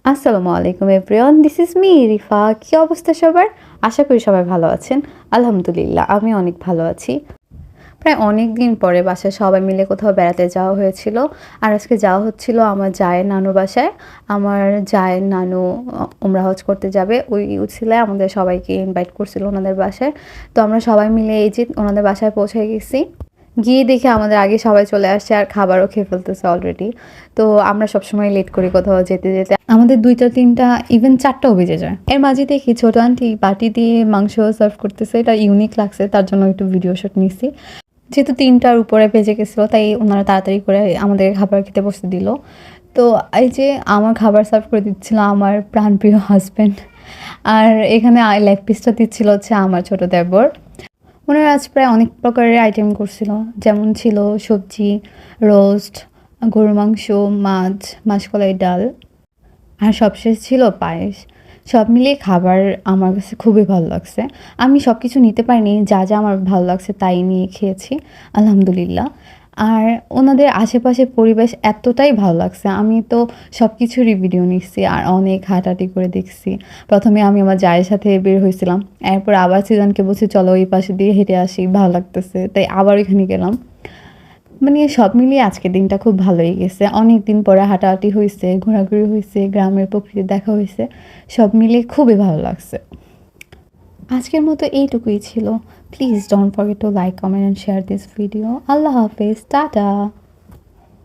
আসসালামু আলাইকুম everyone, this is me Rifa. কি অবস্থা সবার? আশা করি সবাই ভালো আছেন। আলহামদুলিল্লাহ, আমি অনেক ভালো আছি। প্রায় অনেক দিন পরে বাসায় সবাই মিলে কোথাও বেড়াতে যাওয়া হয়েছিল। আর আজকে যাওয়া হচ্ছিল আমার জায়ের নানুর বাসায়। আমার জায়ের নানু উমরা হজ করতে যাবে, ওই উছিলায় আমাদের সবাইকে ইনভাইট করছিল ওনাদের বাসায়। তো আমরা সবাই মিলে এই যে ওনাদের বাসায় পৌঁছে গেছি। গিয়ে দেখে আমাদের আগে সবাই চলে আসছে আর খাবারও খেয়ে ফেলতেছে অলরেডি। তো আমরা সবসময় লেট করি কোথাও যেতে যেতে, আমাদের 2টা 3টা ইভেন 4টাও বেজে যায়। এর মাঝে দেখি ছোট আন্টি বাটি দিয়ে মাংস সার্ভ করতেছে, এটা ইউনিক লাগছে, তার জন্য একটু ভিডিও শুট নিছি। যেহেতু 3টার উপরে বেজে গেছিলো তাই ওনারা তাড়াতাড়ি করে আমাদের খাবার খেতে বসতে দিল। তো এই যে আমার খাবার সার্ভ করে দিচ্ছিল আমার প্রাণপ্রিয় হাজব্যান্ড, আর এখানে লেগ পিসটা দিচ্ছিল হচ্ছে আমার ছোট দেবর। ওনারা আজ প্রায় অনেক প্রকারের আইটেম করছিল, যেমন ছিল সবজি, রোস্ট, গরুর মাংস, মাছ, মাসকলাই ডাল, আর সবশেষ ছিল পায়েস। সব মিলিয়ে খাবার আমার কাছে খুবই ভালো লাগছে। আমি সব কিছু নিতে পারিনি, যা যা আমার ভালো লাগছে তাই নিয়ে খেয়েছি আলহামদুলিল্লাহ। আর ওনাদের আশেপাশে পরিবেশ এতটাই ভালো লাগছে, আমি তো সব কিছুরই ভিডিও নিচ্ছি আর অনেক হাঁটাহাঁটি করে দেখছি। প্রথমে আমি আমার জায়ের সাথে বের হয়েছিলাম, এরপর আবার সিজনকে বলছি চলো ওই পাশে দিয়ে হেঁটে আসি, ভালো লাগতেছে, তাই আবার ওইখানে গেলাম। মানে সব মিলিয়ে আজকের দিনটা খুব ভালোই গেছে। অনেক দিন পরে হাঁটাহাঁটি হয়েছে, ঘোরাঘুরি হয়েছে, গ্রামের প্রকৃতি দেখা হয়েছে, সব মিলিয়ে খুবই ভালো লাগছে। আজকের মতো এইটুকুই ছিল। Please don't forget to like, comment and share this video. আল্লাহ হাফেজ, টাটা।